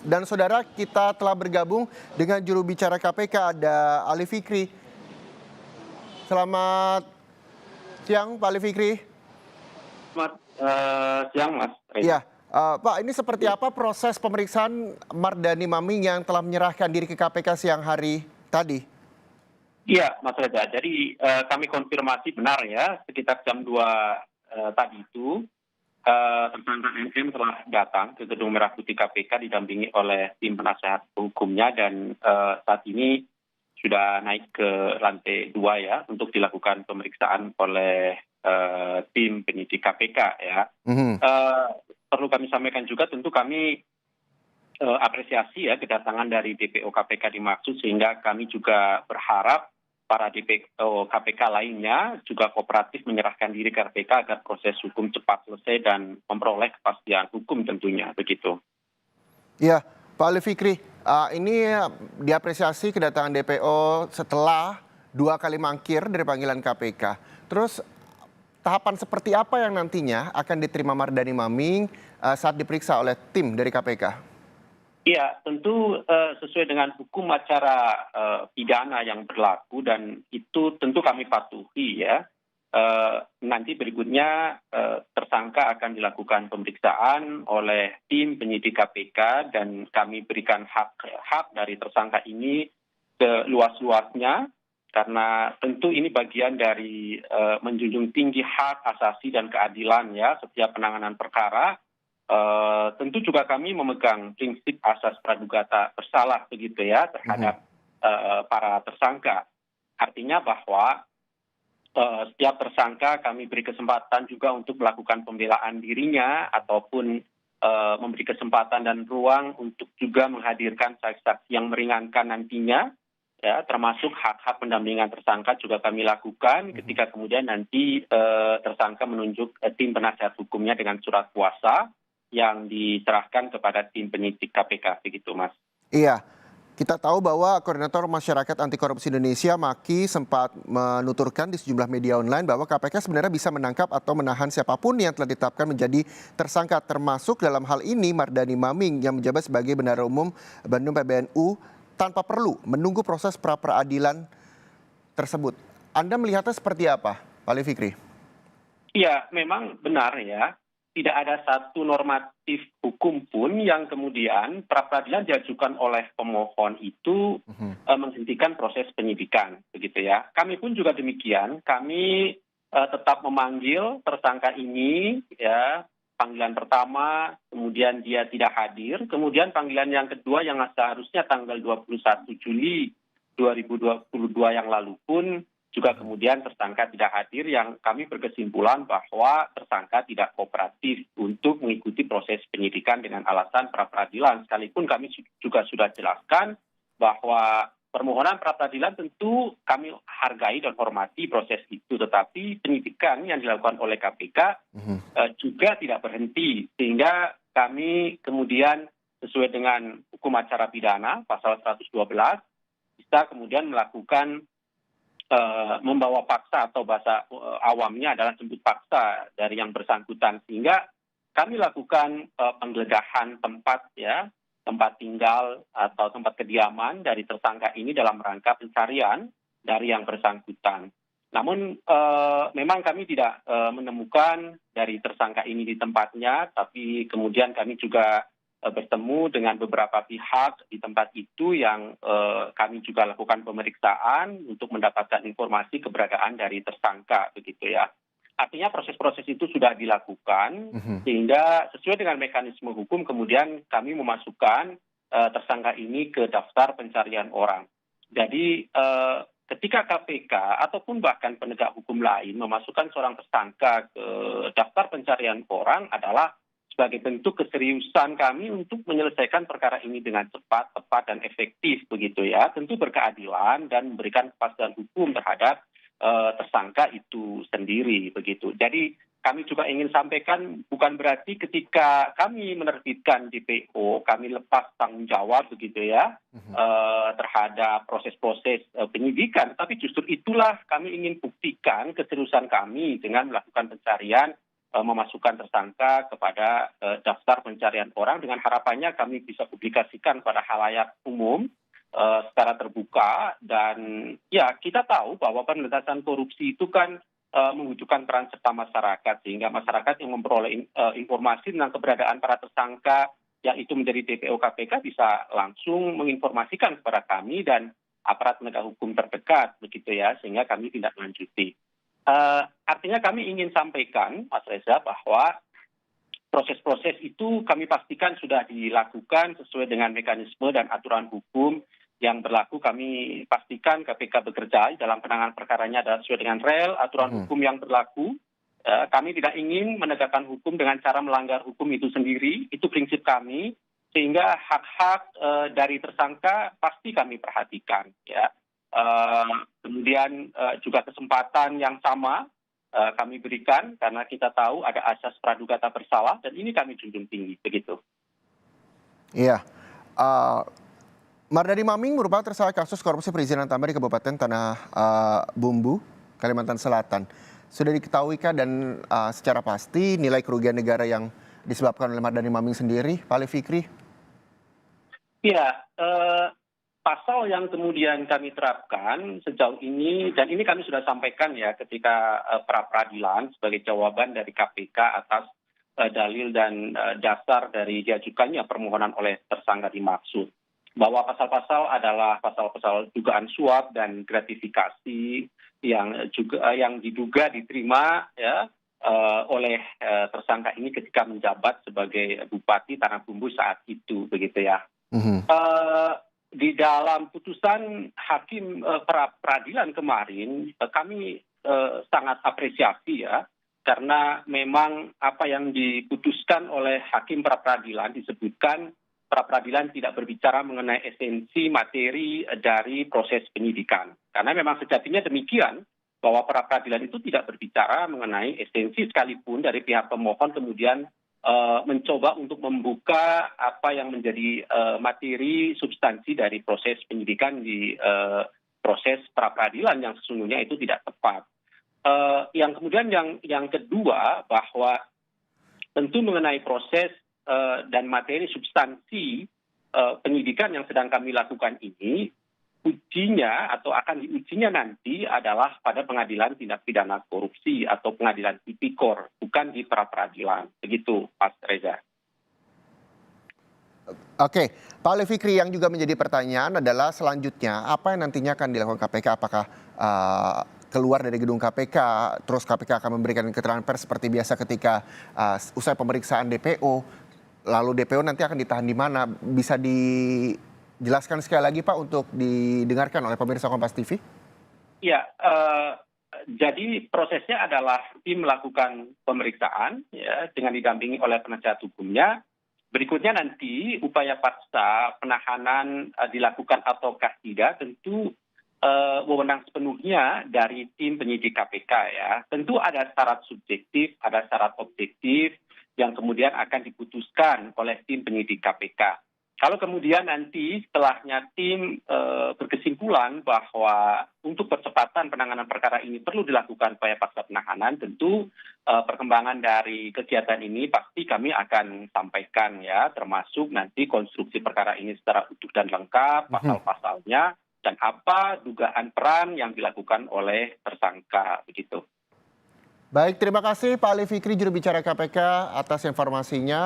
Dan saudara, kita telah bergabung dengan juru bicara KPK, ada Ali Fikri. Selamat siang, Pak Ali Fikri. Selamat siang, Mas Reza. Iya, Pak, ini seperti apa proses pemeriksaan Mardani Maming yang telah menyerahkan diri ke KPK siang hari tadi? Iya, Mas Reza. Jadi kami konfirmasi benar ya, sekitar jam 2 tadi itu tersangka MM telah datang ke Gedung Merah Putih KPK didampingi oleh tim penasehat hukumnya dan saat ini sudah naik ke lantai 2 ya untuk dilakukan pemeriksaan oleh tim penyidik KPK ya. Perlu kami sampaikan juga tentu kami apresiasi ya kedatangan dari DPO KPK dimaksud sehingga kami juga berharap para DPO KPK lainnya juga kooperatif menyerahkan diri ke KPK agar proses hukum cepat selesai dan memperoleh kepastian hukum tentunya begitu. Iya, Pak Ali Fikri, ini diapresiasi kedatangan DPO setelah 2 kali mangkir dari panggilan KPK. Terus tahapan seperti apa yang nantinya akan diterima Mardani Maming saat diperiksa oleh tim dari KPK? Iya, tentu sesuai dengan hukum acara pidana yang berlaku dan itu tentu kami patuhi ya. Nanti berikutnya tersangka akan dilakukan pemeriksaan oleh tim penyidik KPK dan kami berikan hak dari tersangka ini seluas-luasnya karena tentu ini bagian dari menjunjung tinggi hak asasi dan keadilan ya setiap penanganan perkara. Tentu juga kami memegang prinsip asas praduga tak bersalah begitu ya terhadap para tersangka. Artinya bahwa setiap tersangka kami beri kesempatan juga untuk melakukan pembelaan dirinya ataupun memberi kesempatan dan ruang untuk juga menghadirkan saksi-saksi yang meringankan nantinya. Ya, termasuk hak-hak pendampingan tersangka juga kami lakukan ketika kemudian nanti tersangka menunjuk tim penasihat hukumnya dengan surat kuasa yang diserahkan kepada tim penyidik KPK begitu, Mas. Iya, kita tahu bahwa Koordinator Masyarakat Anti Korupsi Indonesia Maki sempat menuturkan di sejumlah media online bahwa KPK sebenarnya bisa menangkap atau menahan siapapun yang telah ditetapkan menjadi tersangka, termasuk dalam hal ini Mardani Maming yang menjabat sebagai Bendahara Umum Bandung PBNU tanpa perlu menunggu proses pra-peradilan tersebut. Anda melihatnya seperti apa, Pak Ali Fikri? Iya, memang benar ya. Tidak ada satu normatif hukum pun yang kemudian pra-peradilan diajukan oleh pemohon itu menghentikan proses penyidikan, begitu ya. Kami pun juga demikian. Kami tetap memanggil tersangka ini, ya panggilan pertama, kemudian dia tidak hadir, kemudian panggilan yang kedua yang seharusnya tanggal 21 Juli 2022 yang lalu pun juga kemudian tersangka tidak hadir yang kami berkesimpulan bahwa tersangka tidak kooperatif untuk mengikuti proses penyidikan dengan alasan pra-peradilan. Sekalipun kami juga sudah jelaskan bahwa permohonan pra-peradilan tentu kami hargai dan hormati proses itu, tetapi penyidikan yang dilakukan oleh KPK juga tidak berhenti, sehingga kami kemudian sesuai dengan hukum acara pidana pasal 112 bisa kemudian melakukan membawa paksa atau bahasa awamnya adalah jemput paksa dari yang bersangkutan, sehingga kami lakukan penggeledahan tempat ya, tempat tinggal atau tempat kediaman dari tersangka ini dalam rangka pencarian dari yang bersangkutan. Namun memang kami tidak menemukan dari tersangka ini di tempatnya, tapi kemudian kami juga bertemu dengan beberapa pihak di tempat itu yang kami juga lakukan pemeriksaan untuk mendapatkan informasi keberadaan dari tersangka begitu ya. Artinya proses-proses itu sudah dilakukan sehingga sesuai dengan mekanisme hukum kemudian kami memasukkan tersangka ini ke daftar pencarian orang. Jadi ketika KPK ataupun bahkan penegak hukum lain memasukkan seorang tersangka ke daftar pencarian orang adalah sebagai bentuk keseriusan kami untuk menyelesaikan perkara ini dengan cepat, tepat, dan efektif begitu ya. Tentu berkeadilan dan memberikan kepastian hukum terhadap tersangka itu sendiri begitu. Jadi kami juga ingin sampaikan bukan berarti ketika kami menerbitkan DPO kami lepas tanggung jawab begitu ya terhadap proses-proses penyidikan. Tapi justru itulah kami ingin buktikan keseriusan kami dengan melakukan pencarian memasukkan tersangka kepada daftar pencarian orang dengan harapannya kami bisa publikasikan pada halayak umum secara terbuka. Dan ya kita tahu bahwa pemberantasan korupsi itu kan membutuhkan peran serta masyarakat, sehingga masyarakat yang memperoleh informasi tentang keberadaan para tersangka yang itu menjadi DPO KPK bisa langsung menginformasikan kepada kami dan aparat penegak hukum terdekat, begitu ya, sehingga kami tidak lanjuti. Artinya kami ingin sampaikan, Mas Reza, bahwa proses-proses itu kami pastikan sudah dilakukan sesuai dengan mekanisme dan aturan hukum yang berlaku. Kami pastikan KPK bekerja dalam penanganan perkaranya adalah sesuai dengan rel aturan hukum yang berlaku. Kami tidak ingin menegakkan hukum dengan cara melanggar hukum itu sendiri, itu prinsip kami, sehingga hak-hak dari tersangka pasti kami perhatikan. Ya. Kemudian juga kesempatan yang sama kami berikan karena kita tahu ada asas praduga tak bersalah dan ini kami junjung tinggi, begitu. Iya. Mardani Maming merupakan tersangka kasus korupsi perizinan tambah di Kabupaten Tanah Bumbu, Kalimantan Selatan. Sudah diketahui kah dan secara pasti nilai kerugian negara yang disebabkan oleh Mardani Maming sendiri, Pak Ali Fikri? Iya, pasal yang kemudian kami terapkan sejauh ini, dan ini kami sudah sampaikan ya ketika pra peradilan sebagai jawaban dari KPK atas dalil dan dasar dari diajukannya permohonan oleh tersangka dimaksud. Bahwa pasal-pasal adalah pasal-pasal dugaan suap dan gratifikasi yang diduga diterima ya oleh tersangka ini ketika menjabat sebagai Bupati Tanah Bumbu saat itu, begitu ya. Di dalam putusan hakim pra peradilan kemarin kami sangat apresiasi ya, karena memang apa yang diputuskan oleh hakim pra peradilan disebutkan pra peradilan tidak berbicara mengenai esensi materi dari proses penyidikan. Karena memang sejatinya demikian, bahwa pra peradilan itu tidak berbicara mengenai esensi sekalipun dari pihak pemohon kemudian mencoba untuk membuka apa yang menjadi materi substansi dari proses penyidikan di proses pra peradilan yang sesungguhnya itu tidak tepat. Yang kemudian yang kedua, bahwa tentu mengenai proses dan materi substansi penyidikan yang sedang kami lakukan ini, ujinya atau akan diujinya nanti adalah pada pengadilan tindak pidana korupsi atau pengadilan tipikor, bukan di pra peradilan. Begitu, Mas Reza. Oke, Pak Ali Fikri, yang juga menjadi pertanyaan adalah selanjutnya apa yang nantinya akan dilakukan KPK? Apakah keluar dari gedung KPK, terus KPK akan memberikan keterangan pers seperti biasa ketika usai pemeriksaan DPO? Lalu DPO nanti akan ditahan di mana? Bisa dijelaskan sekali lagi Pak untuk didengarkan oleh pemirsa Kompas TV? Ya, jadi prosesnya adalah tim melakukan pemeriksaan ya, dengan didampingi oleh penasihat hukumnya. Berikutnya nanti upaya paksa penahanan dilakukan ataukah tidak tentu wewenang sepenuhnya dari tim penyidik KPK ya. Tentu ada syarat subjektif, ada syarat objektif yang kemudian akan diputuskan oleh tim penyidik KPK. Kalau kemudian nanti setelahnya tim berkesimpulan bahwa untuk percepatan penanganan perkara ini perlu dilakukan upaya paksa penahanan, tentu perkembangan dari kegiatan ini pasti kami akan sampaikan ya, termasuk nanti konstruksi perkara ini secara utuh dan lengkap, pasal-pasalnya, dan apa dugaan peran yang dilakukan oleh tersangka, begitu. Baik, terima kasih Pak Ali Fikri, juru bicara KPK atas informasinya.